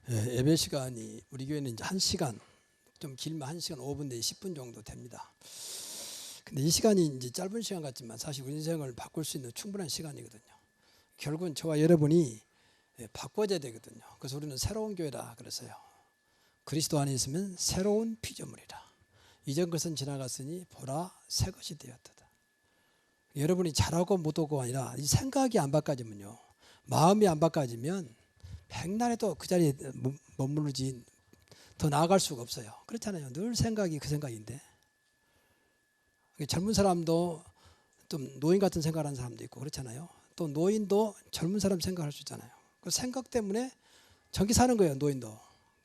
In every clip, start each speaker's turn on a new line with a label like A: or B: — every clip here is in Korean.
A: 예배 시간이 우리 교회는 이제 1시간, 좀 길면 1시간 5분 내지 10분 정도 됩니다. 근데 이 시간이 이제 짧은 시간 같지만 사실 우리 인생을 바꿀 수 있는 충분한 시간이거든요. 결국은 저와 여러분이 바꿔야 되거든요. 그래서 우리는 새로운 교회다 그랬어요. 그리스도 안에 있으면 새로운 피조물이라. 이전 것은 지나갔으니 보라 새 것이 되었다. 여러분이 잘하고 못하고가 아니라 이 생각이 안 바꿔지면요, 마음이 안 바꿔지면 백날에도 그 자리에 머무르지 더 나아갈 수가 없어요. 그렇잖아요. 늘 생각이 그 생각인데, 젊은 사람도 좀 노인 같은 생각을 하는 사람도 있고 그렇잖아요. 또 노인도 젊은 사람 생각할 수 있잖아요. 그 생각 때문에 정기 사는 거예요, 노인도.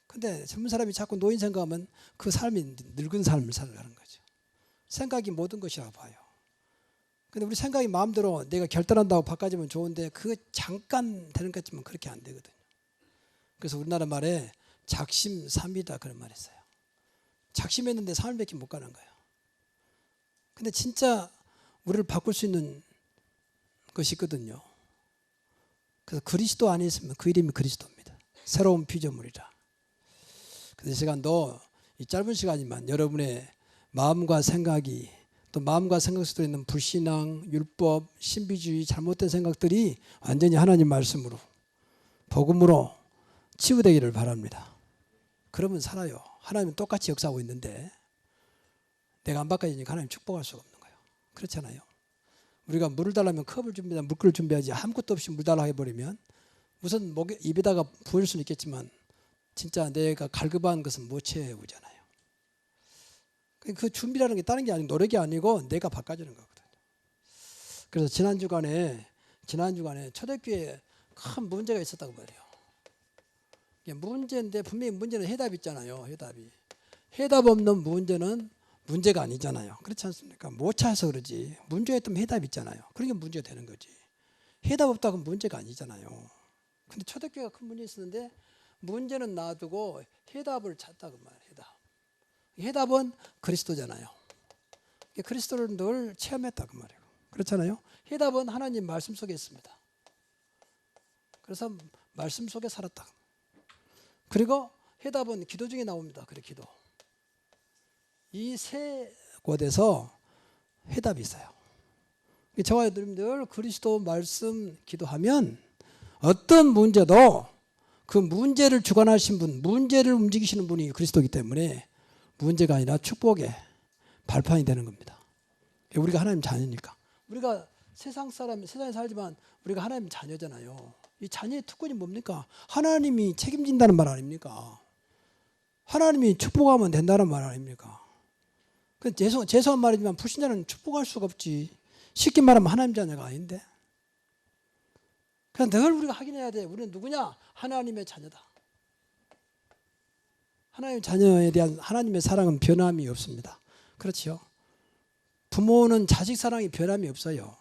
A: 근데 젊은 사람이 자꾸 노인 생각하면 그 삶이 늙은 삶을 살아가는 거죠. 생각이 모든 것이라고 봐요. 근데 우리 생각이 마음대로 내가 결단한다고 바꿔지면 좋은데 그거 잠깐 되는 것 같지만 그렇게 안 되거든요. 그래서 우리나라 말에 작심삼일이다 그런 말이 있어요. 작심했는데 3일밖에 못 가는 거예요. 근데 진짜 우리를 바꿀 수 있는 것이 있거든요. 그래서 그리스도 안에 있으면 그 이름이 그리스도입니다. 새로운 피조물이라. 그래서 이 시간도 이 짧은 시간이지만 여러분의 마음과 생각이, 또 마음과 생각 속에 있는 불신앙, 율법, 신비주의, 잘못된 생각들이 완전히 하나님 말씀으로, 복음으로 치유되기를 바랍니다. 그러면 살아요. 하나님은 똑같이 역사하고 있는데 내가 안 바꿔지니까 하나님 축복할 수가 없는 거예요. 그렇잖아요. 우리가 물을 달라면 컵을 준비하자, 물그릇을 준비하지, 아무것도 없이 물 달라 해버리면 우선 입에다가 부을 수는 있겠지만 진짜 내가 갈급한 것은 못 채우잖아요. 그 준비라는 게 다른 게 아니고 노력이 아니고 내가 바꿔주는 거거든요. 그래서 지난 주간에 초대교회에 큰 문제가 있었다고 말해요. 문제인데 분명히 문제는 해답이 있잖아요. 해답 없는 문제는 문제가 아니잖아요. 그렇지 않습니까? 못 찾아서 그러지. 문제가 있다면 해답이 있잖아요. 그러니까 문제가 되는 거지. 해답 없다고 문제가 아니잖아요. 근데 초대교회가 큰 문제 있었는데 문제는 놔두고 해답을 찾다고 말해요. 해답은 그리스도잖아요. 그리스도를 늘 체험했다고 말해요. 그렇잖아요. 해답은 하나님 말씀 속에 있습니다. 그래서 말씀 속에 살았다. 그리고 해답은 기도 중에 나옵니다. 그래, 기도. 이 세 곳에서 해답이 있어요. 저와 여러분들 그리스도 말씀 기도하면 어떤 문제도 그 문제를 주관하신 분, 문제를 움직이시는 분이 그리스도이기 때문에 문제가 아니라 축복의 발판이 되는 겁니다. 우리가 하나님 자녀니까. 우리가 세상에 살지만 우리가 하나님 자녀잖아요. 이 자녀의 특권이 뭡니까? 하나님이 책임진다는 말 아닙니까? 하나님이 축복하면 된다는 말 아닙니까? 죄송한 말이지만 불신자는 축복할 수가 없지. 쉽게 말하면 하나님 자녀가 아닌데. 그냥 늘 우리가 확인해야 돼. 우리는 누구냐? 하나님의 자녀다. 하나님의 자녀에 대한 하나님의 사랑은 변함이 없습니다. 그렇죠? 부모는 자식 사랑이 변함이 없어요.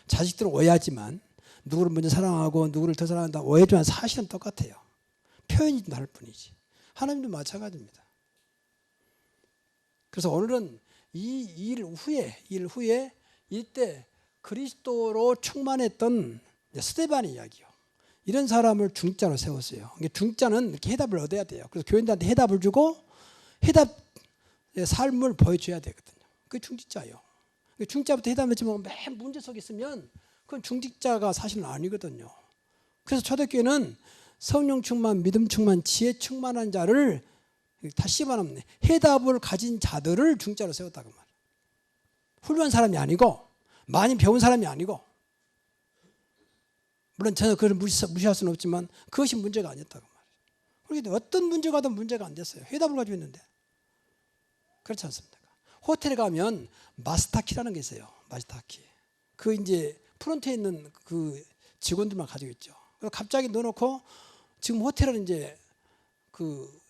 A: 자식들은 오해하지만 누구를 먼저 사랑하고 누구를 더 사랑한다 오해하지만 사실은 똑같아요. 표현이 다를 뿐이지. 하나님도 마찬가지입니다. 그래서 오늘은 이 일 후에 이때 그리스도로 충만했던 스데반의 이야기요. 이런 사람을 중자로 세웠어요. 중자는 이렇게 해답을 얻어야 돼요. 그래서 교인들한테 해답을 주고 해답의 삶을 보여줘야 되거든요. 그게 중직자예요. 중자부터 해답했지만 맨 문제 속에 있으면 그건 중직자가 사실은 아니거든요. 그래서 초대교회는 성령 충만, 믿음 충만, 지혜 충만한 자를 다시 말하면 해답을 가진 자들을 중자로 세웠다고 말해요. 훌륭한 사람이 아니고 많이 배운 사람이 아니고, 물론 저는 그걸 무시할 수는 없지만 그것이 문제가 아니었다고 말해요. 그런데 어떤 문제가 든 문제가 안 됐어요. 해답을 가지고 있는데. 그렇지 않습니까? 호텔에 가면 마스터키라는 게 있어요. 마스터키. 그 이제 프론트에 있는 그 직원들만 가지고 있죠. 그래서 갑자기 넣어놓고 지금 호텔은 이제 그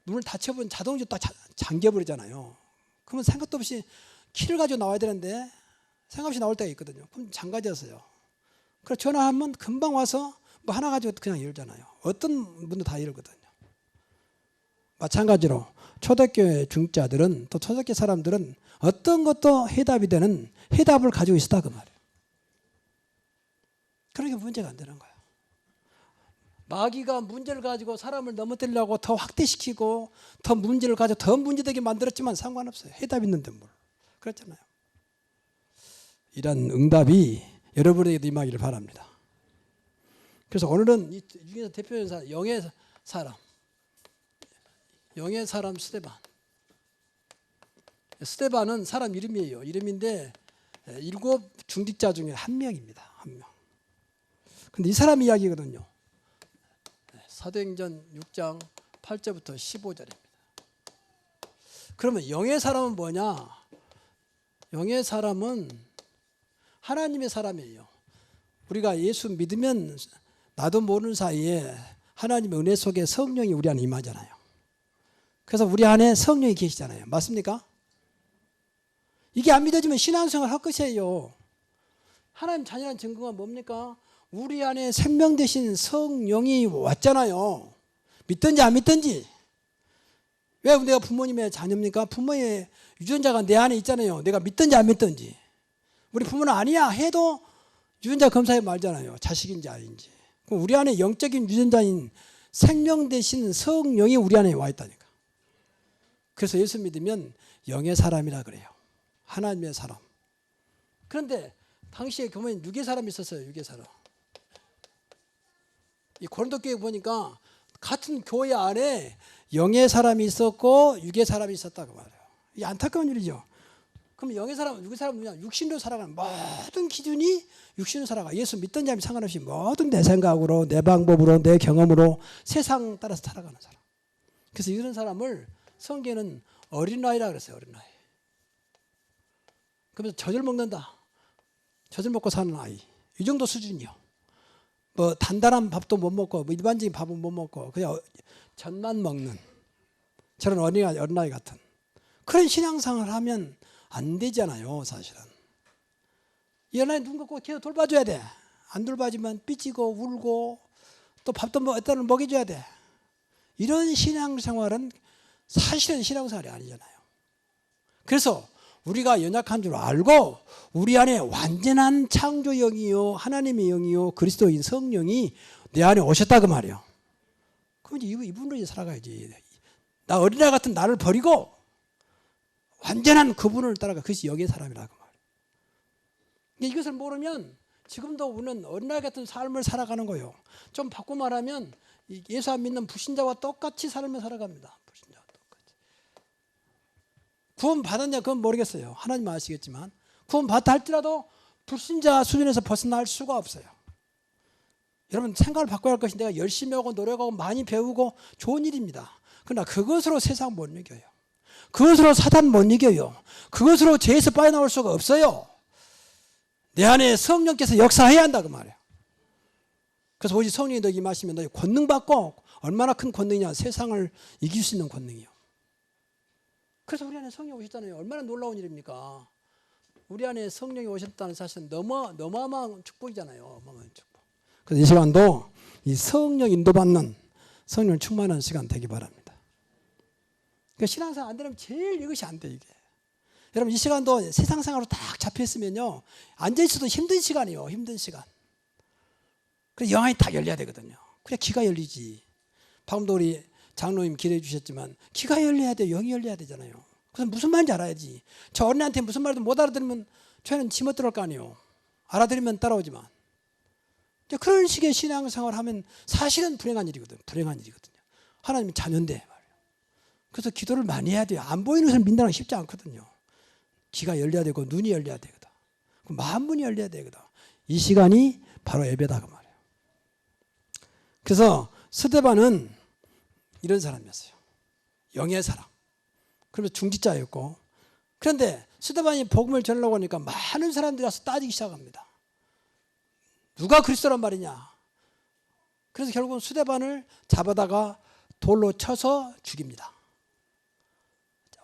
A: 문을 닫혀본 자동으로 딱 잠겨버리잖아요. 그러면 생각도 없이 키를 가지고 나와야 되는데 생각 없이 나올 때가 있거든요. 그럼 잠가졌어요. 그래서 전화하면 금방 와서 뭐 하나 가지고 그냥 열잖아요. 어떤 분도 다 이러거든요. 마찬가지로 초대교회 중자들은 또 초대교회 사람들은 어떤 것도 해답이 되는 해답을 가지고 있었다 그 말이에요. 그러니까 문제가 안 되는 거예요. 마귀가 문제를 가지고 사람을 넘어뜨리려고 더 확대시키고 더 문제를 가지고 더 문제되게 만들었지만 상관없어요. 해답 있는데 뭘. 그렇잖아요. 이런 응답이 여러분에게도 임하기를 바랍니다. 그래서 오늘은 이 중에서 대표적인 사람, 영의 사람 스데반. 스데반은 사람 이름이에요. 이름인데 7 중직자 중에 한 명입니다. 한 명. 근데 이 사람 이야기거든요. 사도행전 6장 8절부터 15절입니다. 그러면 영의 사람은 뭐냐? 영의 사람은 하나님의 사람이에요. 우리가 예수 믿으면 나도 모르는 사이에 하나님의 은혜 속에 성령이 우리 안에 임하잖아요. 그래서 우리 안에 성령이 계시잖아요. 맞습니까? 이게 안 믿어지면 신앙생활 할 것이에요. 하나님 자녀라는 증거가 뭡니까? 우리 안에 생명 되신 성령이 왔잖아요. 믿든지 안 믿든지. 왜 내가 부모님의 자녀입니까? 부모의 유전자가 내 안에 있잖아요. 내가 믿든지 안 믿든지. 우리 부모는 아니야 해도 유전자 검사해 말잖아요. 자식인지 아닌지. 우리 안에 영적인 유전자인 생명 되신 성령이 우리 안에 와 있다니까. 그래서 예수 믿으면 영의 사람이라 그래요. 하나님의 사람. 그런데 당시에 보면 육의 사람이 있었어요. 육의 사람. 이 고린도 교회 보니까 같은 교회 안에 영의 사람이 있었고 육의 사람이 있었다고 말해요. 이게 안타까운 일이죠. 그럼 영의 사람, 육의 사람은 뭐냐? 육신으로 살아가는 모든 기준이 육신으로 살아가. 예수 믿든지 안 상관없이 모든 내 생각으로, 내 방법으로, 내 경험으로 세상 따라서 살아가는 사람. 그래서 이런 사람을 성경에는 어린아이라 그랬어요. 어린아이. 그러면서 젖을 먹는다. 젖을 먹고 사는 아이. 이 정도 수준이요. 뭐 단단한 밥도 못 먹고 뭐 일반적인 밥은 못 먹고 그냥 젖만 먹는 저런 어린아이 같은 그런 신앙생활을 하면 안 되잖아요. 사실은. 이 어린아이 누군가 꼭 계속 돌봐줘야 돼. 안 돌봐주면 삐지고 울고 또 밥도 어떤 먹여줘야 돼. 이런 신앙생활은 사실은 신앙생활이 아니잖아요. 그래서 우리가 연약한 줄 알고 우리 안에 완전한 창조 영이요 하나님의 영이요 그리스도인 성령이 내 안에 오셨다 그 말이에요. 그럼 이제 이분으로 이제 살아가야지. 나 어린아이 같은 나를 버리고 완전한 그분을 따라가. 그것이 영의 사람이라고 말이에요. 이것을 모르면 지금도 우리는 어린아이 같은 삶을 살아가는 거예요. 좀 바꿔 말하면 예수 안 믿는 불신자와 똑같이 삶을 살아갑니다. 불신자와 똑같이. 구원 받았냐 그건 모르겠어요. 하나님은 아시겠지만 구원 받다 할지라도 불신자 수준에서 벗어날 수가 없어요. 여러분 생각을 바꿔야 할 것이 내가 열심히 하고 노력하고 많이 배우고 좋은 일입니다. 그러나 그것으로 세상 못 이겨요. 그것으로 사단 못 이겨요. 그것으로 죄에서 빠져나올 수가 없어요. 내 안에 성령께서 역사해야 한다 그 말이에요. 그래서 오직 성령이 너에게 임하시면 너희 권능 받고 얼마나 큰 권능이냐. 세상을 이길 수 있는 권능이요. 그래서 우리 안에 성령이 오셨잖아요. 얼마나 놀라운 일입니까? 우리 안에 성령이 오셨다는 사실은 너무어마한 축복이잖아요. 어마어마한 축복. 그래서 이 시간도 이 성령 인도받는 성령 충만한 시간 되기 바랍니다. 그러니까 신앙생활 안 되면 제일 이것이 안 돼 이게. 여러분 이 시간도 세상 생활로 딱 잡혀있으면요. 앉아있어도 힘든 시간이에요. 힘든 시간. 그래서 영안이 딱 열려야 되거든요. 그냥 귀가 열리지. 방금도 우리 장로님 기도해 주셨지만 귀가 열려야 돼요. 영이 열려야 되잖아요. 그래서 무슨 말인지 알아야지. 저 어린애한테 무슨 말도 못 알아들으면 저희는 지못 들어올 거 아니에요. 알아들으면 따라오지만. 그런 식의 신앙생활을 하면 사실은 불행한 일이거든요. 불행한 일이거든요. 하나님의 자녀인데 말이에요. 그래서 기도를 많이 해야 돼요. 안 보이는 것을 믿는 건 쉽지 않거든요. 귀가 열려야 되고 눈이 열려야 되거든. 마음문이 열려야 되거든. 이 시간이 바로 예배다 그 말이에요. 그래서 스데반은 이런 사람이었어요. 영의 사람. 그러면서 중직자였고. 그런데 스데반이 복음을 전하려고 하니까 많은 사람들이 와서 따지기 시작합니다. 누가 그리스도란 말이냐. 그래서 결국은 스데반을 잡아다가 돌로 쳐서 죽입니다.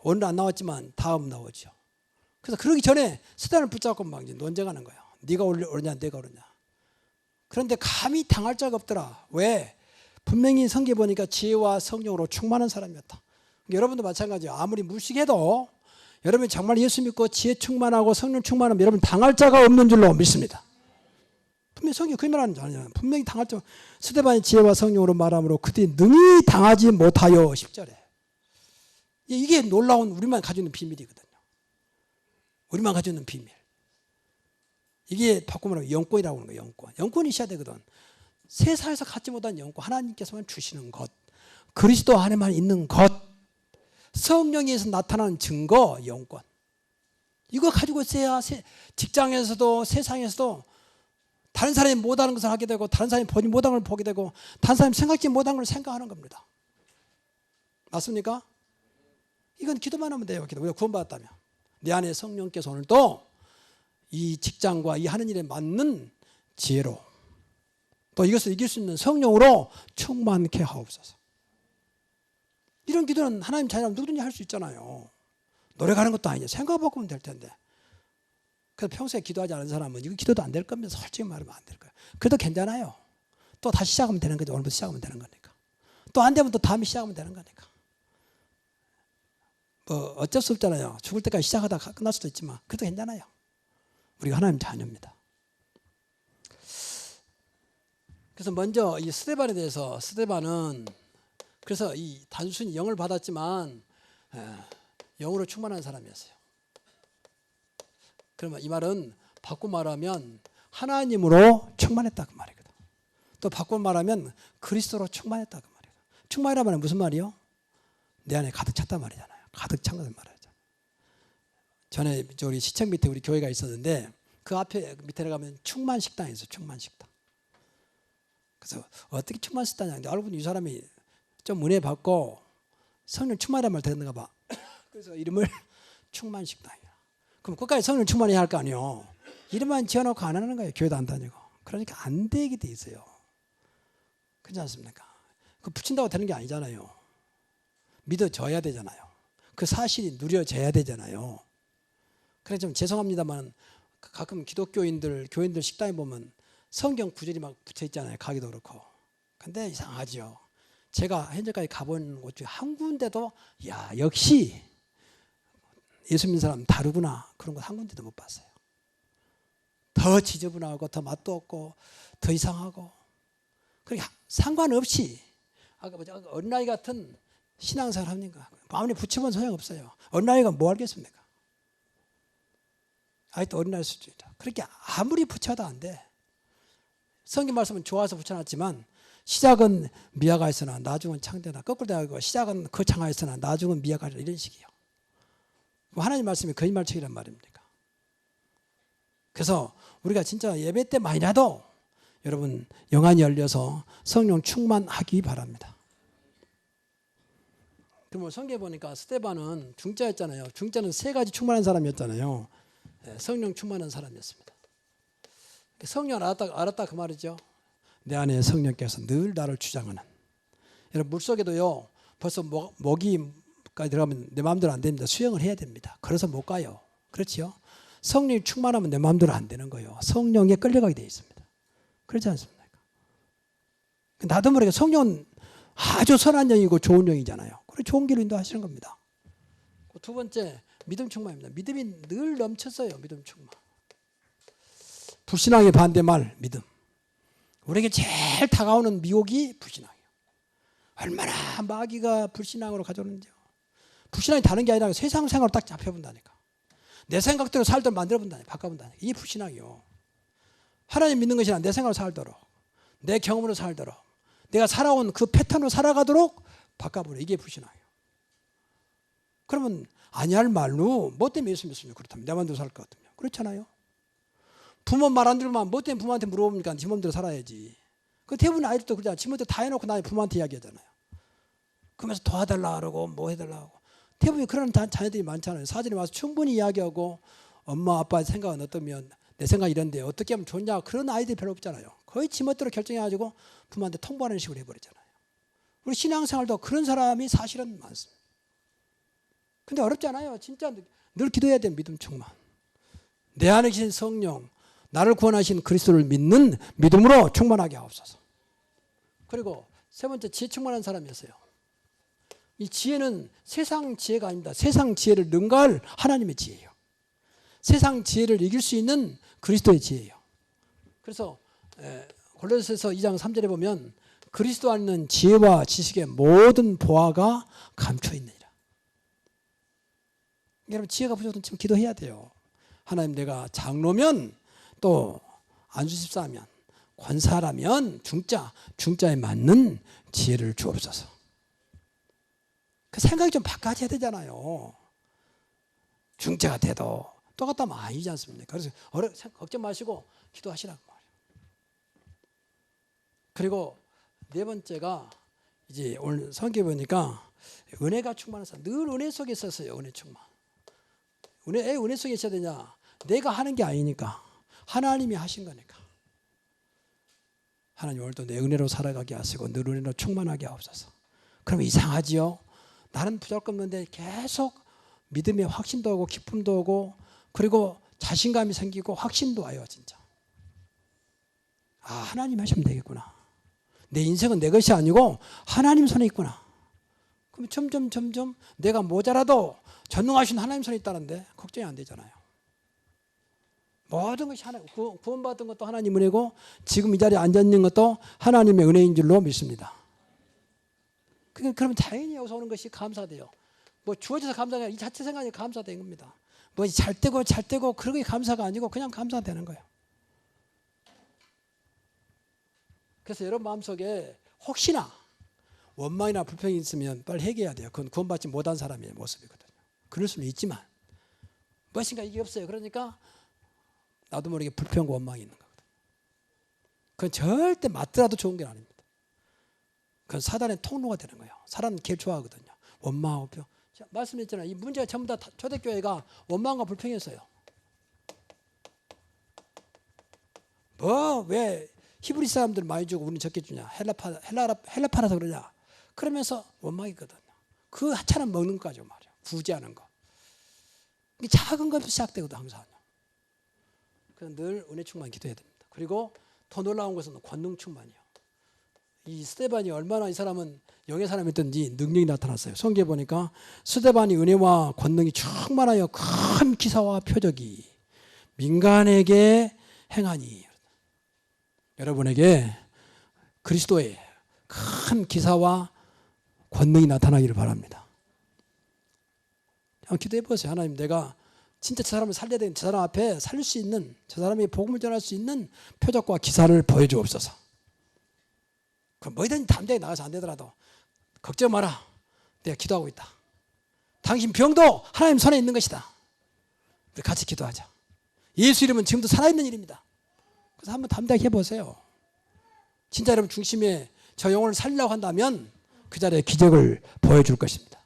A: 오늘 안 나왔지만 다음 나오죠. 그래서 그러기 전에 스데반을 붙잡고 막 이제 논쟁하는 거예요. 네가 오르냐 내가 오르냐. 그런데 감히 당할 자가 없더라. 왜? 분명히 성경에 보니까 지혜와 성령으로 충만한 사람이었다. 여러분도 마찬가지예요. 아무리 무식해도 여러분이 정말 예수 믿고 지혜 충만하고 성령 충만하면 여러분 당할 자가 없는 줄로 믿습니다. 분명히 성경이 그 말하는 줄 아냐. 분명히 당할 줄. 스데반의 지혜와 성령으로 말함으로 그들이 능히 당하지 못하여 10절에. 이게 놀라운 우리만 가지고 있는 비밀이거든요. 우리만 가지고 있는 비밀. 이게 바꾸면 말하면 영권이라고 하는 거예요. 영권. 영권이 있어야 되거든. 세상에서 갖지 못한 영권, 하나님께서만 주시는 것, 그리스도 안에만 있는 것, 성령에서 나타나는 증거, 영권. 이거 가지고 있어야 직장에서도 세상에서도 다른 사람이 못하는 것을 하게 되고, 다른 사람이 보지 못한 걸 보게 되고, 다른 사람이 생각지 못한 걸 생각하는 겁니다. 맞습니까? 이건 기도만 하면 돼요. 기도. 우리가 구원받았다면 내 안에 성령께서 오늘도 이 직장과 이 하는 일에 맞는 지혜로, 또 이것을 이길 수 있는 성령으로 충만케 하옵소서. 이런 기도는 하나님 자녀라면 누구든지 할 수 있잖아요. 노래 가는 것도 아니죠. 생각 바꾸면 될 텐데. 그래서 평소에 기도하지 않은 사람은 이거 기도도 안 될 겁니다. 솔직히 말하면 안 될 거예요. 그래도 괜찮아요. 또 다시 시작하면 되는 거죠. 오늘부터 시작하면 되는 거니까. 또 안 되면 또 다음에 시작하면 되는 거니까. 뭐 어쩔 수 없잖아요. 죽을 때까지 시작하다가 끝날 수도 있지만 그래도 괜찮아요. 우리가 하나님 자녀입니다. 그래서 먼저 이 스데반에 대해서, 스데반은 그래서 이 단순히 영을 받았지만 영으로 충만한 사람이었어요. 그러면 이 말은 바꿔 말하면 하나님으로 충만했다 그 말이거든. 또 바꿔 말하면 그리스도로 충만했다 그 말이거든. 충만이란 말은 무슨 말이요? 내 안에 가득 찼단 말이잖아요. 가득 찬 것을 말하죠. 전에 우리 시청 밑에 우리 교회가 있었는데 그 앞에 밑에 가면 충만식당이 있어요. 충만식당. 그래서 어떻게 충만식당이냐. 근데 알고 보니 이 사람이 좀 은혜 받고 성령 충만이라는 말 들었는가 봐. 그래서 이름을 충만식당이야. 그럼 끝까지 성령 충만해야 할 거 아니에요. 이름만 지어놓고 안 하는 거예요. 교회도 안 다니고. 그러니까 안 되게 돼 있어요. 그렇지 않습니까? 그 붙인다고 되는 게 아니잖아요. 믿어져야 되잖아요. 그 사실이 누려져야 되잖아요. 그래 좀 죄송합니다만 가끔 기독교인들, 교인들 식당에 보면 성경 구절이 막 붙여 있잖아요. 가기도 그렇고. 근데 이상하죠. 제가 현재까지 가본 곳 중에 한 군데도 야 역시 예수 믿는 사람 다르구나 그런 거 한 군데도 못 봤어요. 더 지저분하고 더 맛도 없고 더 이상하고 그러니까 상관없이 아까 어린아이 같은 신앙생활 합니까? 아무리 붙이면 소용없어요. 어린아이가 뭐 알겠습니까? 아직도 어린아이 수준이다. 그렇게 아무리 붙여도 안 돼. 성경 말씀은 좋아서 붙여놨지만 시작은 미아가 있으나 나중은 창대다. 거꾸로 되고 시작은 거창하 있으나 나중은 미아가 이런 식이에요. 하나님 말씀이 거짓말책이란 말입니까? 그래서 우리가 진짜 예배 때만이라도 여러분 영안이 열려서 성령 충만하기 바랍니다. 그러면 성경에 보니까 스데반은 중자였잖아요. 중자는 세 가지 충만한 사람이었잖아요. 성령 충만한 사람이었습니다. 성령을 알았다 그 말이죠. 내 안에 성령께서 늘 나를 주장하는. 여러분 물속에도요. 벌써 모기까지 들어가면 내 마음대로 안 됩니다. 수영을 해야 됩니다. 그래서 못 가요. 그렇지요? 성령이 충만하면 내 마음대로 안 되는 거예요. 성령에 끌려가게 돼 있습니다. 그렇지 않습니까? 나도 모르게 성령은 아주 선한 영이고 좋은 영이잖아요. 그래 좋은 길로 인도하시는 겁니다. 두 번째 믿음 충만입니다. 믿음이 늘 넘쳤어요. 믿음 충만. 불신앙의 반대말 믿음. 우리에게 제일 다가오는 미혹이 불신앙이에요. 얼마나 마귀가 불신앙으로 가져오는지요. 불신앙이 다른 게 아니라 세상 생활을 딱 잡혀본다니까. 내 생각대로 살도록 만들어본다니까. 바꿔본다니까. 이게 불신앙이요. 하나님 믿는 것이 아니라 내 생각으로 살도록, 내 경험으로 살도록, 내가 살아온 그 패턴으로 살아가도록 바꿔버려. 이게 불신앙이에요. 그러면 아니할 말로 뭐 때문에 예수 믿습니까? 그렇다면 내 마음대로 살 것 같으면. 그렇잖아요. 부모 말 안 들으면 뭐 때문에 부모한테 물어봅니까? 지 몸대로 살아야지. 그 대부분 아이들도 그러잖아요. 지 몸대로 다 해놓고 나중에 부모한테 이야기하잖아요. 그러면서 도와달라 그러고 뭐 해달라 하고. 대부분 그런 자녀들이 많잖아요. 사진에 와서 충분히 이야기하고 엄마 아빠의 생각은 어떠면 내 생각이 이런데 어떻게 하면 좋냐 그런 아이들이 별로 없잖아요. 거의 지 멋대로 결정해가지고 부모한테 통보하는 식으로 해버리잖아요. 우리 신앙생활도 그런 사람이 사실은 많습니다. 근데 어렵지 않아요. 진짜 늘 기도해야 돼요. 믿음 충만. 내 안에 계신 성령, 나를 구원하신 그리스도를 믿는 믿음으로 충만하게 하옵소서. 그리고 세 번째 지혜 충만한 사람이었어요. 이 지혜는 세상 지혜가 아닙니다. 세상 지혜를 능가할 하나님의 지혜예요. 세상 지혜를 이길 수 있는 그리스도의 지혜예요. 그래서 골로새서 2장 3절에 보면 그리스도 안에 있는 지혜와 지식의 모든 보화가 감춰 있느니라. 여러분 지혜가 부족하면 지금 기도해야 돼요. 하나님 내가 장로면 또 안수집사면 권사라면 중자에 맞는 지혜를 주옵소서. 그 생각이 좀 바꿔야 되잖아요. 중자가 돼도 똑같다면 아니지 않습니까? 그래서 걱정 마시고 기도하시라고 말이에요. 그리고 네 번째가 이제 오늘 성경에 보니까 은혜가 충만해서 늘 은혜 속에 있었어요. 은혜 충만. 은혜 속에 있어야 되냐? 내가 하는 게 아니니까 하나님이 하신 거니까. 하나님 오늘도 내 은혜로 살아가게 하시고 늘 은혜로 충만하게 하옵소서. 그러면 이상하지요? 나는 부족없는데 계속 믿음의 확신도 오고 기쁨도 오고 그리고 자신감이 생기고 확신도 와요. 진짜. 아, 하나님 하시면 되겠구나. 내 인생은 내 것이 아니고 하나님 손에 있구나. 그럼 점점 내가 모자라도 전능하신 하나님 손에 있다는데 걱정이 안 되잖아요. 모든 것이 구원받은 것도 하나님 은혜고 지금 이 자리에 앉아있는 것도 하나님의 은혜인 줄로 믿습니다. 그러면 당연히 여기서 오는 것이 감사돼요. 뭐 주어져서 감사가 이 자체 생각이 감사된 겁니다. 뭐 잘 되고 그런 게 감사가 아니고 그냥 감사되는 거예요. 그래서 여러분 마음속에 혹시나 원망이나 불평이 있으면 빨리 해결해야 돼요. 그건 구원받지 못한 사람의 모습이거든요. 그럴 수는 있지만 무엇인가 이게 없어요. 그러니까 나도 모르게 불평과 원망이 있는 거거든요. 그건 절대 맞더라도 좋은 게 아닙니다. 그건 사단의 통로가 되는 거예요. 사단은 걔 좋아하거든요. 원망하고 불평. 말씀드렸잖아요. 이 문제가 전부 다 초대교회가 원망과 불평이었어요. 왜 히브리 사람들 많이 주고 우리는 적게 주냐? 헬라파라서 그러냐? 그러면서 원망이거든요. 그 하찮은 먹는 거 가지고 말이야. 구제하는 거. 작은 것부터 시작되거든 항상. 그래서 늘 은혜 충만 기도해야 됩니다. 그리고 더 놀라운 것은 권능 충만이요. 이 스데반이 얼마나 이 사람은 영의 사람이었던지 능력이 나타났어요. 성경에 보니까 스데반이 은혜와 권능이 충만하여 큰 기사와 표적이 민간에게 행하니. 여러분에게 그리스도의 큰 기사와 권능이 나타나기를 바랍니다. 한번 기도해 보세요. 하나님 내가 진짜 저 사람을 살려야 되는 저 사람 앞에 살릴 수 있는 저 사람이 복음을 전할 수 있는 표적과 기사를 보여주옵소서. 그럼 뭐든지 담대하게 나가서 안 되더라도 걱정 마라. 내가 기도하고 있다. 당신 병도 하나님 손에 있는 것이다. 우리 같이 기도하자. 예수 이름은 지금도 살아있는 일입니다. 그래서 한번 담대하게 해보세요. 진짜 여러분 중심에 저 영혼을 살리려고 한다면 그 자리에 기적을 보여줄 것입니다.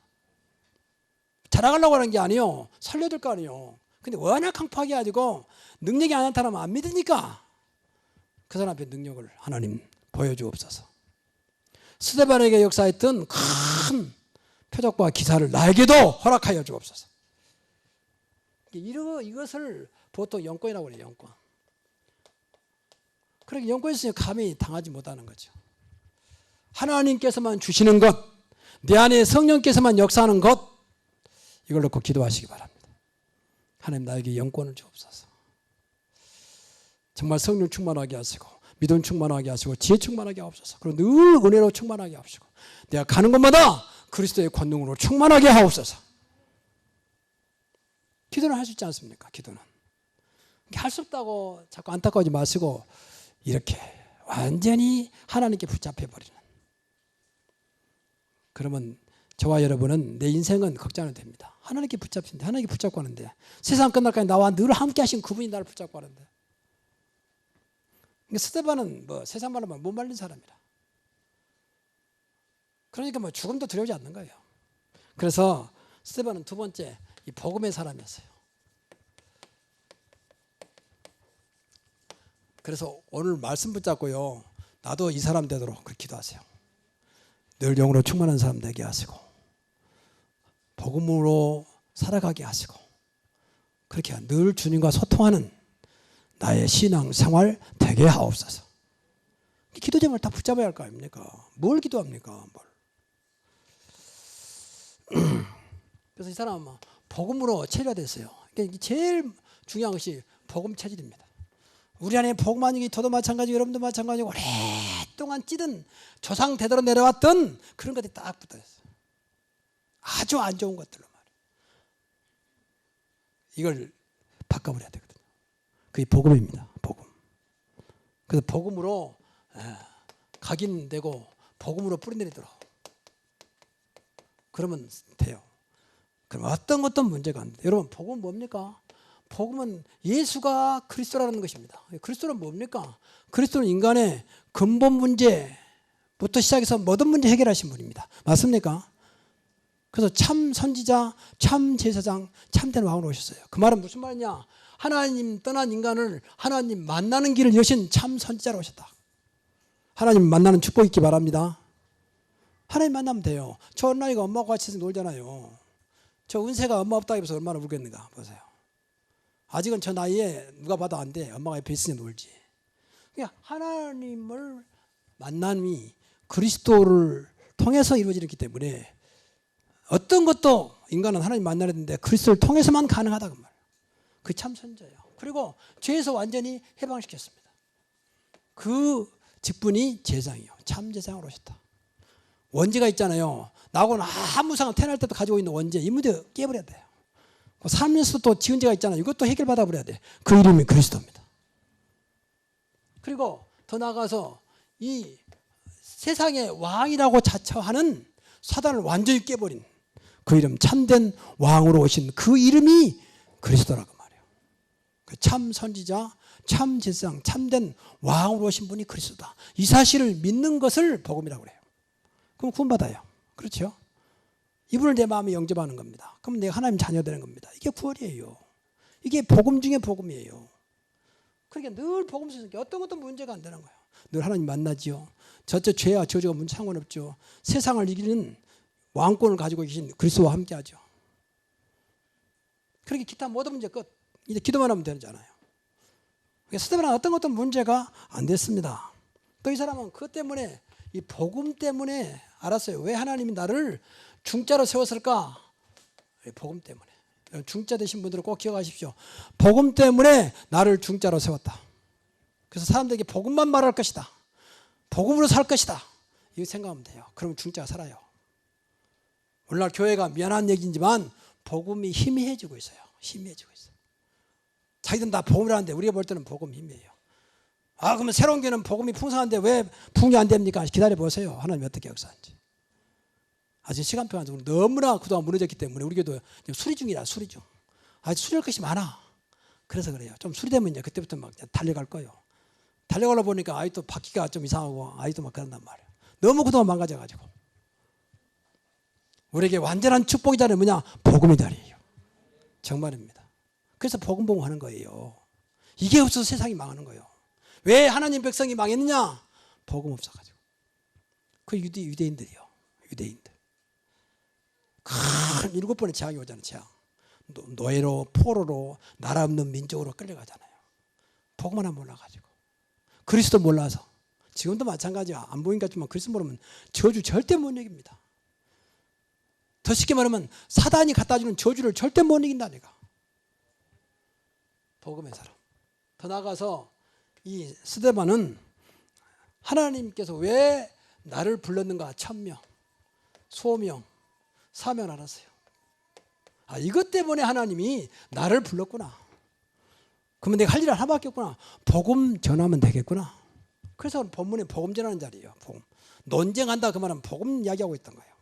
A: 자랑하려고 하는 게 아니에요. 살려야 될 거 아니에요. 근데 워낙 강팍해 가지고 능력이 안 나타나면 안 믿으니까 그 사람 앞에 능력을 하나님 보여주옵소서. 스데반에게 역사했던 큰 표적과 기사를 나에게도 허락하여 주옵소서. 이것을 보통 영권이라고 해요. 영권. 그렇게 영권이 있으니 감히 당하지 못하는 거죠. 하나님께서만 주시는 것, 내 안에 성령께서만 역사하는 것, 이걸 놓고 기도하시기 바랍니다. 하나님 나에게 영권을 주옵소서. 정말 성령 충만하게 하시고 믿음 충만하게 하시고 지혜 충만하게 하옵소서. 그리고 늘 은혜로 충만하게 하옵시고 내가 가는 곳마다 그리스도의 권능으로 충만하게 하옵소서. 기도는 할 수 있지 않습니까? 기도는 할 수 없다고 자꾸 안타까워하지 마시고 이렇게 완전히 하나님께 붙잡혀버리는, 그러면 저와 여러분은 내 인생은 걱정 안 해도 됩니다. 하나님께 붙잡힌데 하나님께 붙잡고 하는데 세상 끝날까지 나와 늘 함께 하신 그분이 나를 붙잡고 하는데, 스데반은 뭐 세상 말로 못 말린 사람이라. 그러니까 뭐 죽음도 두려우지 않는 거예요. 그래서 스데반은 두 번째 이 복음의 사람이었어요. 그래서 오늘 말씀 붙잡고요, 나도 이 사람 되도록 그렇게 기도하세요. 늘 영으로 충만한 사람 되게 하시고 복음으로 살아가게 하시고 그렇게 늘 주님과 소통하는 나의 신앙 생활 되게 하옵소서. 기도 제목을 다 붙잡아야 할 거 아닙니까? 뭘 기도합니까? 뭘. 그래서 이 사람은 복음으로 체질화 됐어요. 그러니까 제일 중요한 것이 복음 체질입니다. 우리 안에 복만육이 저도 마찬가지고 여러분도 마찬가지고 오랫동안 찌든 조상 대대로 내려왔던 그런 것들이 딱 붙어있어요. 아주 안 좋은 것들로 말이에요. 이걸 바꿔버려야 되거든요. 그게 복음입니다. 복음. 그래서 복음으로 각인되고 복음으로 뿌리내리도록 그러면 돼요. 그럼 어떤 문제가 안 돼요. 여러분 복음은 뭡니까? 복음은 예수가 그리스도라는 것입니다. 그리스도는 뭡니까? 그리스도는 인간의 근본 문제부터 시작해서 모든 문제 해결하신 분입니다. 맞습니까? 그래서 참 선지자, 참 제사장, 참된 왕으로 오셨어요. 그 말은 무슨 말이냐? 하나님 떠난 인간을 하나님 만나는 길을 여신 참 선지자로 오셨다. 하나님 만나는 축복 있기 바랍니다. 하나님 만나면 돼요. 저 어린아이가 엄마하고 같이 놀잖아요. 저 은세가 엄마 없다고 해서 얼마나 울겠는가 보세요. 아직은 저 나이에 누가 봐도 안 돼. 엄마가 옆에 있으니 놀지. 그러니까 하나님을 만남이 그리스도를 통해서 이루어지기 때문에 어떤 것도 인간은 하나님 만나야 되는데 그리스도를 통해서만 가능하다고 말이에요. 그게 참 선지자예요. 그리고 죄에서 완전히 해방시켰습니다. 그 직분이 제사장이요. 참 제사장으로 오셨다. 원죄가 있잖아요. 나하고는 아무 상관 태어날 때도 가지고 있는 원죄 이 문제 깨버려야 돼요. 살면서 또 지은 죄가 있잖아요. 이것도 해결받아 버려야 돼. 그 이름이 그리스도입니다. 그리고 더 나아가서 이 세상의 왕이라고 자처하는 사단을 완전히 깨버린 그 이름 참된 왕으로 오신 그 이름이 그리스도라고 말해요. 참 선지자, 참 제사장, 참된 왕으로 오신 분이 그리스도다. 이 사실을 믿는 것을 복음이라고 그래요. 그럼 구원받아요. 그렇죠? 이분을 내 마음에 영접하는 겁니다. 그럼 내가 하나님 자녀 되는 겁니다. 이게 구원이에요. 이게 복음 중에 복음이에요. 그러니까 늘 복음 속에 어떤 것도 문제가 안 되는 거예요. 늘 하나님 만나지요. 저쪽 죄와 저주가 문제 상관없죠. 세상을 이기는 왕권을 가지고 계신 그리스도와 함께하죠. 그렇게 기타 모든 문제 끝. 이제 기도만 하면 되잖아요. 스데반은 어떤 것도 문제가 안 됐습니다. 또 이 사람은 그것 때문에 이 복음 때문에 알았어요. 왜 하나님이 나를 중자로 세웠을까? 복음 때문에. 중자 되신 분들은 꼭 기억하십시오. 복음 때문에 나를 중자로 세웠다. 그래서 사람들에게 복음만 말할 것이다. 복음으로 살 것이다. 이거 생각하면 돼요. 그러면 중자가 살아요. 오늘날 교회가 미안한 얘기지만 복음이 희미해지고 있어요. 희미해지고 있어요. 자기들은 다 복음을 하는데 우리가 볼 때는 복음 희미해요. 아 그러면 새로운 교회는 복음이 풍성한데 왜 풍요 안 됩니까? 기다려 보세요. 하나님이 어떻게 역사하는지. 아직 시간표가 너무나 그동안 무너졌기 때문에 우리 교회도 수리 중이라 수리 중. 아직 수리할 것이 많아. 그래서 그래요. 좀 수리되면 이제 그때부터 막 달려갈 거예요. 달려가려 보니까 아직도 바퀴가 좀 이상하고 아직도 막 그런단 말이에요. 너무 그동안 망가져가지고. 우리에게 완전한 축복의 자리는 뭐냐? 복음의 자리예요. 정말입니다. 그래서 복음 하는 거예요. 이게 없어서 세상이 망하는 거예요. 왜 하나님 백성이 망했느냐? 복음 없어가지고. 그 유대인들이요. 유대인들. 큰 7번의 재앙이 오잖아요. 재앙. 노예로 포로로 나라 없는 민족으로 끌려가잖아요. 복음 하나 몰라가지고. 그리스도 몰라서. 지금도 마찬가지야. 안 보이니까 좀 그리스도 모르면 저주 절대 못 이깁니다. 더 쉽게 말하면 사단이 갖다주는 저주를 절대 못 이긴다니까. 복음의 사람. 더 나아가서 이 스데반은 하나님께서 왜 나를 불렀는가? 천명, 소명, 사명을 알았어요. 아 이것 때문에 하나님이 나를 불렀구나. 그러면 내가 할 일은 하나밖에 없구나. 복음 전하면 되겠구나. 그래서 본문에 복음 전하는 자리예요. 복음. 논쟁한다 그 말은 복음 이야기하고 있던 거예요.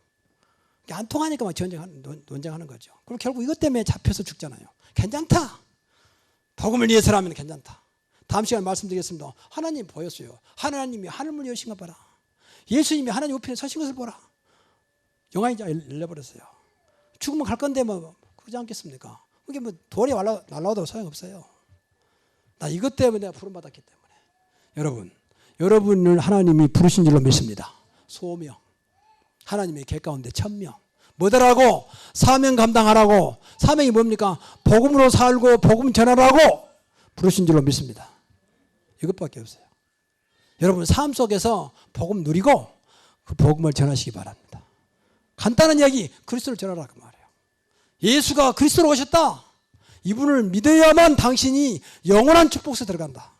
A: 안 통하니까 막 논쟁하는 거죠. 그럼 결국 이것 때문에 잡혀서 죽잖아요. 괜찮다. 복음을 위해서라면 괜찮다. 다음 시간에 말씀드리겠습니다. 하나님 보였어요. 하나님이 하늘문을 여신 거 봐라. 예수님이 하나님 우편에 서신 것을 보라. 영안이 열려버렸어요. 죽으면 갈 건데 뭐 그러지 않겠습니까? 그게 뭐 돌이 날라와도 소용없어요. 나 이것 때문에 내가 부름받았기 때문에. 여러분을 하나님이 부르신 줄로 믿습니다. 소명. 하나님의 계 가운데 천명. 뭐더라고? 사명 감당하라고. 사명이 뭡니까? 복음으로 살고 복음 전하라고 부르신 줄로 믿습니다. 이것밖에 없어요. 여러분 삶 속에서 복음 누리고 그 복음을 전하시기 바랍니다. 간단한 이야기, 그리스도를 전하라고 말해요. 예수가 그리스도로 오셨다. 이분을 믿어야만 당신이 영원한 축복에 들어간다.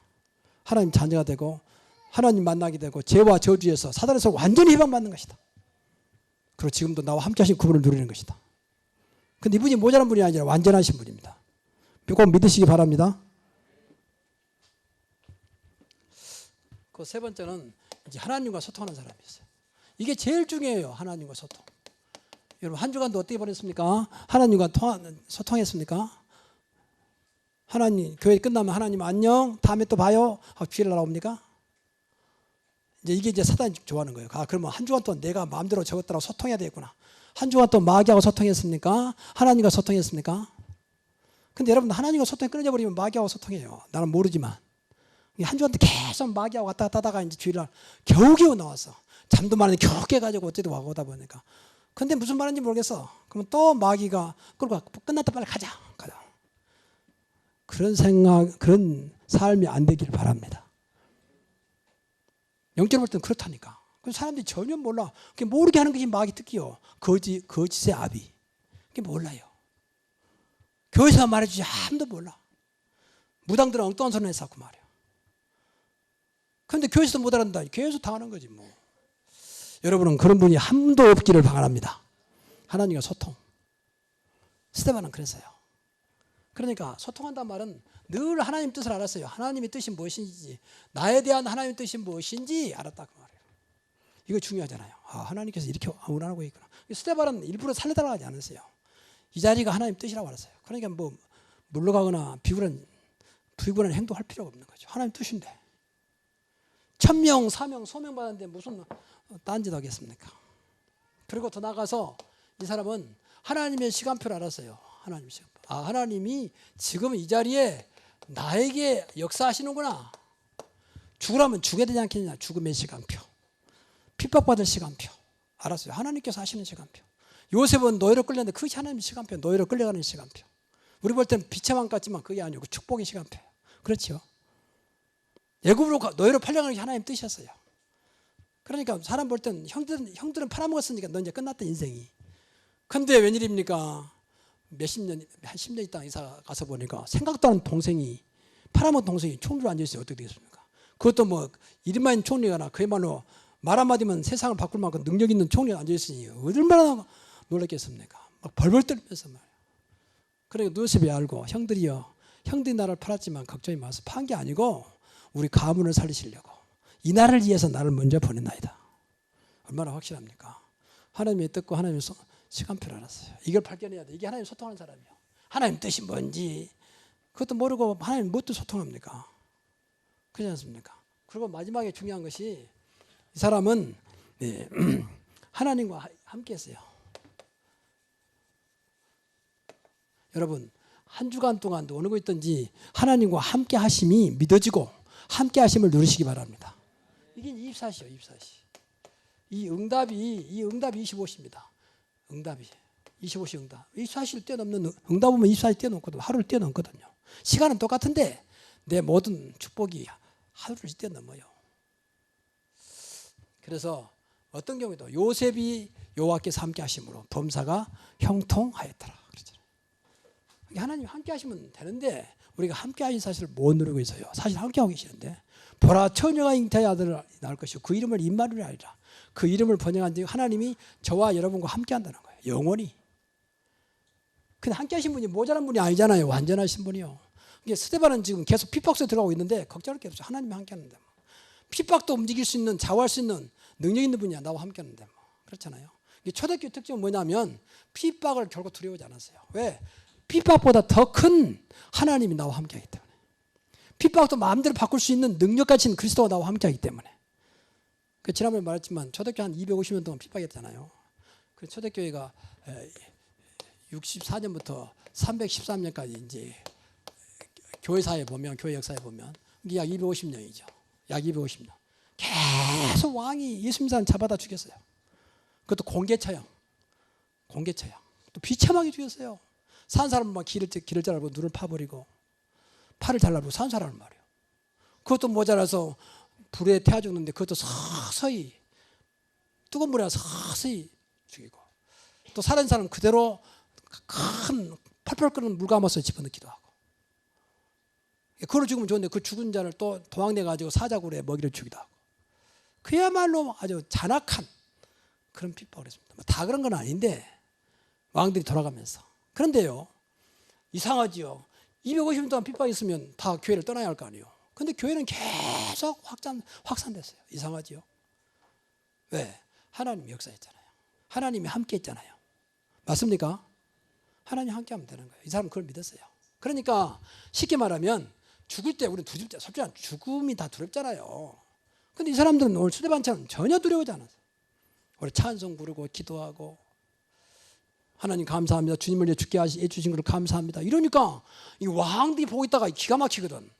A: 하나님 자녀가 되고 하나님 만나게 되고 죄와 저주에서 사단에서 완전히 해방받는 것이다. 그리고 지금도 나와 함께 하신 그분을 누리는 것이다. 근데 이분이 모자란 분이 아니라 완전하신 분입니다. 꼭 믿으시기 바랍니다. 그 세 번째는 이제 하나님과 소통하는 사람이 있어요. 이게 제일 중요해요. 하나님과 소통. 여러분 한 주간도 어떻게 보냈습니까? 하나님과 소통했습니까? 하나님 교회 끝나면 하나님 안녕 다음에 또 봐요 하고 주일날 나옵니까? 이게 이제 사단이 좋아하는 거예요. 그러면 한 주간 동안 내가 마음대로 저것들하고 소통해야 되겠구나. 한 주간 동안 마귀하고 소통했습니까? 하나님과 소통했습니까? 근데 여러분 하나님과 소통이 끊어져 버리면 마귀하고 소통해요. 나는 모르지만 한 주간 동안 계속 마귀하고 왔다 갔다 하다가 이제 주일날 겨우겨우 나왔어. 잠도 많이 겨우 깨가지고 어쨌든 오다 보니까. 근데 무슨 말인지 모르겠어. 그러면 또 마귀가 끌고 끝났다 빨리 가자. 그런 생각, 그런 삶이 안 되기를 바랍니다. 영적으로 볼 때는 그렇다니까. 그 사람들이 전혀 몰라. 그게 모르게 하는 것이 마귀 특기요. 거짓의 아비. 그게 몰라요. 교회에서 말해주지 아무도 몰라. 무당들은 엉뚱한 소리 해서 말이야. 그런데 교회에서도 못 알아듣는다. 교회에서 당하는 거지 뭐. 여러분은 그런 분이 한도 없기를 바랍니다. 하나님과 소통. 스데반은 그랬어요. 그러니까 소통한다는 말은 늘 하나님 뜻을 알았어요. 하나님의 뜻이 무엇인지, 나에 대한 하나님의 뜻이 무엇인지 알았다 그 말이에요. 이거 중요하잖아요. 하나님께서 이렇게 원하고 있구나. 스데반은 일부러 살려달라고 하지 않았어요. 이 자리가 하나님 뜻이라고 알았어요. 그러니까 뭐 물러가거나 비굴한 행동할 필요가 없는 거죠. 하나님 뜻인데. 1000명, 사명, 소명 받았는데 무슨 딴짓 하겠습니까? 그리고 더 나가서 이 사람은 하나님의 시간표를 알았어요. 하나님의 시간표. 하나님이 지금 이 자리에 나에게 역사하시는구나. 죽으라면 죽어야 되지 않겠냐. 죽음의 시간표. 핍박받을 시간표. 알았어요. 하나님께서 하시는 시간표. 요셉은 노예로 끌렸는데 그것이 하나님의 시간표. 노예로 끌려가는 시간표. 우리 볼 때는 비체만 같지만 그게 아니고 축복의 시간표예요. 그렇죠? 애굽으로 노예로 팔려가는 게 하나님 뜻이었어요. 그러니까 사람 볼 때는 형들은 팔아먹었으니까 너 이제 끝났다 인생이. 근데 웬일입니까? 몇십 년, 한 10년 있다가 이사 가서 보니까 생각도 안 하는 동생이, 팔아먹은 동생이 총리로 앉아있어요. 어떻게 되겠습니까? 그것도 뭐 이름만 있는 총리가 그야말로 말 한마디면 세상을 바꿀 만큼 능력 있는 총리가 앉아있으니 얼마나 놀랐겠습니까? 막 벌벌 떨면서 말이에요. 그러니까 요셉이 알고 형들이 나를 팔았지만 걱정이 많아서 판 게 아니고 우리 가문을 살리시려고 이 나라를 위해서 나를 먼저 보냈나이다. 얼마나 확실합니까? 하나님의 뜻과 하나님의 시간표를 알았어요. 이걸 발견해야 돼. 이게 하나님 소통하는 사람이에요. 하나님 뜻이 뭔지 그것도 모르고 하나님 무엇도 소통합니까? 그렇지 않습니까? 그리고 마지막에 중요한 것이 이 사람은 하나님과 함께 했어요. 여러분 한 주간 동안 어느 거 있든지 하나님과 함께 하심이 믿어지고 함께 하심을 누리시기 바랍니다. 이게 24시요. 24시. 이 응답이 25시입니다. 응답이 25시 응답. 24시를 뛰어넘는 응답 오면 24시 뛰어넘거든요. 하루를 뛰어넘거든요. 시간은 똑같은데 내 모든 축복이 하루를 뛰어넘어요. 그래서 어떤 경우에도 요셉이 여호와께서 함께 하심으로 범사가 형통하였더라. 그렇잖아요. 하나님 함께 하시면 되는데 우리가 함께 하신 사실을 못 누리고 있어요. 사실 함께 하고 계시는데 보라 처녀가 잉태의 아들을 낳을 것이고 그 이름을 임마누엘이라 하리라. 그 이름을 번역한 뒤 하나님이 저와 여러분과 함께 한다는 거예요. 영원히. 근데 함께 하신 분이 모자란 분이 아니잖아요. 완전하신 분이요. 이게 스데반은 지금 계속 핍박 속에 들어가고 있는데 걱정할 게 없어요. 하나님이 함께 하는데 뭐. 핍박도 움직일 수 있는 자화할 수 있는 능력 있는 분이야. 나와 함께 하는데 뭐. 그렇잖아요. 이게 초대교회 특징은 뭐냐면 핍박을 결국 두려워하지 않았어요. 왜? 핍박보다 더 큰 하나님이 나와 함께 하기 때문에. 핍박도 마음대로 바꿀 수 있는 능력 가진 그리스도가 나와 함께 하기 때문에. 지난번에 말했지만 초대교회 한 250년 동안 핍박했잖아요. 그 초대교회가 64년부터 313년까지 이제 교회사에 보면 교회 역사에 보면 이게 약 250년이죠. 약 250년. 계속 왕이 예수 믿는 사람 잡아다 죽였어요. 그것도 공개처형. 또 비참하게 죽였어요. 산 사람은 막 길을 잘라고 눈을 파버리고 팔을 잘라버리고 산 사람을 말이에요. 그것도 모자라서 불에 태워 죽는데 그것도 서서히 뜨거운 물에 서서히 죽이고 또 살은 사람 그대로 큰 펄펄 끓는 물 감아서 집어넣기도 하고 그걸로 죽으면 좋은데 그 죽은 자를 또 도망내가지고 사자굴에 먹이를 주기도 하고. 그야말로 아주 잔악한 그런 핍박을 했습니다. 다 그런 건 아닌데 왕들이 돌아가면서. 그런데요, 이상하지요. 250년 동안 핍박이 있으면 다 교회를 떠나야 할 거 아니에요. 근데 교회는 계속 확산됐어요. 이상하지요. 왜? 하나님이 역사했잖아요. 하나님이 함께 했잖아요. 맞습니까? 하나님 함께 하면 되는 거예요. 이 사람은 그걸 믿었어요. 그러니까 쉽게 말하면 죽을 때 우리는 두렵지, 솔직히 죽음이 다 두렵잖아요. 근데 이 사람들은 오늘 스데반처럼 전혀 두려워하지 않았어요. 우리 찬송 부르고 기도하고 하나님 감사합니다. 주님을 위해 죽게 해주신 것을 감사합니다. 이러니까 이 왕들이 보고 있다가 기가 막히거든.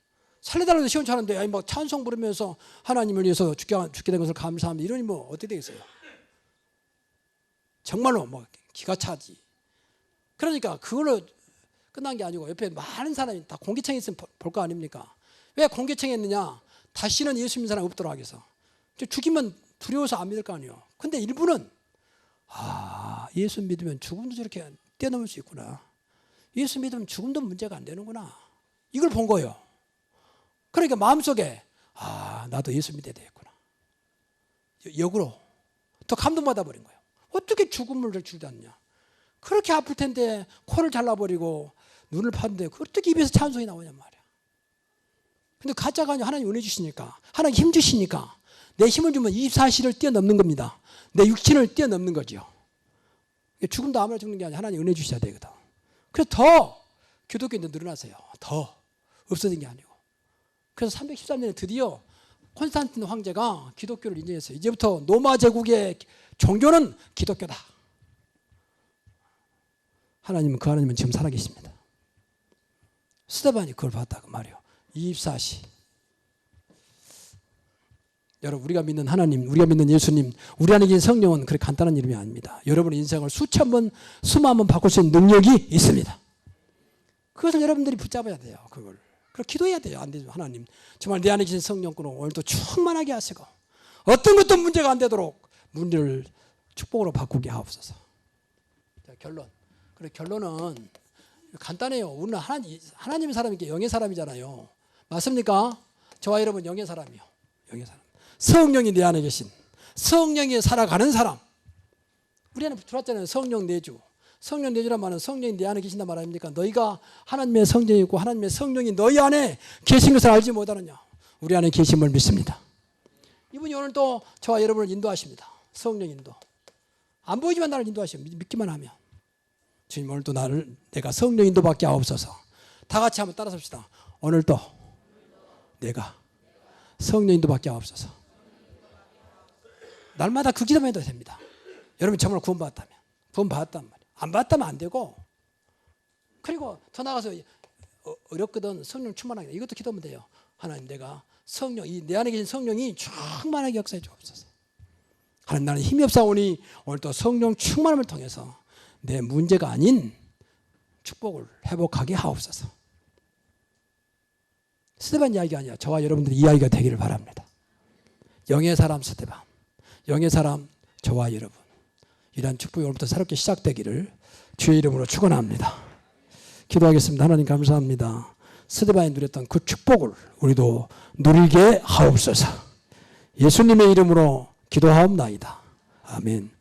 A: 살려달라고 시원찮은데 아니 막 찬송 부르면서 하나님을 위해서 죽게 된 것을 감사합니다. 이러니 뭐 어떻게 되겠어요? 정말로 뭐 기가 차지. 그러니까 그걸로 끝난 게 아니고 옆에 많은 사람이 다 공개청에 있으면 볼 거 아닙니까? 왜 공개청에 있느냐? 다시는 예수 믿는 사람이 없도록 하기 위해서. 죽이면 두려워서 안 믿을 거 아니에요. 근데 일부는 예수 믿으면 죽음도 저렇게 뛰어넘을 수 있구나. 예수 믿으면 죽음도 문제가 안 되는구나. 이걸 본 거예요. 그러니까 마음속에 나도 예수 믿어야 되겠구나. 역으로 더 감동받아 버린 거예요. 어떻게 죽음을 줄지 않냐. 그렇게 아플 텐데 코를 잘라버리고 눈을 파는데 어떻게 입에서 찬송이 나오냔 말이야. 근데 가짜가 아니라 하나님 은혜 주시니까, 하나님 힘 주시니까 내 힘을 주면 24시를 뛰어넘는 겁니다. 내 육신을 뛰어넘는 거죠. 죽음도 아무나 죽는 게 아니라 하나님 은혜 주셔야 되거든. 그래서 더 기독교인들 늘어나세요. 더 없어진 게 아니고. 그래서 313년에 드디어 콘스탄틴 황제가 기독교를 인정했어요. 이제부터 로마 제국의 종교는 기독교다. 하나님은 그 하나님은 지금 살아계십니다. 스데반이 그걸 봤다고 말이에요. 24시. 여러분, 우리가 믿는 하나님, 우리가 믿는 예수님, 우리 안에 계신 성령은 그렇게 간단한 이름이 아닙니다. 여러분의 인생을 수천 번, 수만 번 바꿀 수 있는 능력이 있습니다. 그것을 여러분들이 붙잡아야 돼요. 그걸. 그리고 기도해야 돼요. 안 되죠. 하나님, 정말 내 안에 계신 성령꾼을 오늘도 충만하게 하시고 어떤 것도 문제가 안 되도록 문제를 축복으로 바꾸게 하옵소서. 자, 결론. 그리고 결론은 간단해요. 우리는 하나님의 사람이니까 영의 사람이잖아요. 맞습니까? 저와 여러분 영의 사람이요. 영의 사람. 성령이 내 안에 계신, 성령이 살아가는 사람. 우리 안에 들어왔잖아요. 성령 내주. 성령 내주란 말은 성령이 내 안에 계신단 말 아닙니까? 너희가 하나님의 성령이고 하나님의 성령이 너희 안에 계신 것을 알지 못하느냐. 우리 안에 계심을 믿습니다. 이분이 오늘 또 저와 여러분을 인도하십니다. 성령 인도. 안 보이지만 나를 인도하시고 믿기만 하면. 주님, 오늘도 내가 성령 인도받게 하옵소서. 다 같이 한번 따라서 합시다. 오늘도 내가 성령 인도받게 하옵소서. 날마다 그 기도만 해도 됩니다. 여러분 정말 구원받았다면. 구원받았단 말이에요. 안 받았다면 안 되고. 그리고 더 나가서 어렵거든. 성령 충만하게. 이것도 기도하면 돼요. 하나님, 내가 성령, 내 안에 계신 성령이 충만하게 역사해 주옵소서. 하나님, 나는 힘이 없사오니 오늘 또 성령 충만함을 통해서 내 문제가 아닌 축복을 회복하게 하옵소서. 스데반 이야기가 아니라 저와 여러분들의 이야기가 되기를 바랍니다. 영의 사람 스데반, 영의 사람 저와 여러분, 이러한 축복이 오늘부터 새롭게 시작되기를 주의 이름으로 축원합니다. 기도하겠습니다. 하나님 감사합니다. 스데반이 누렸던 그 축복을 우리도 누리게 하옵소서. 예수님의 이름으로 기도하옵나이다. 아멘.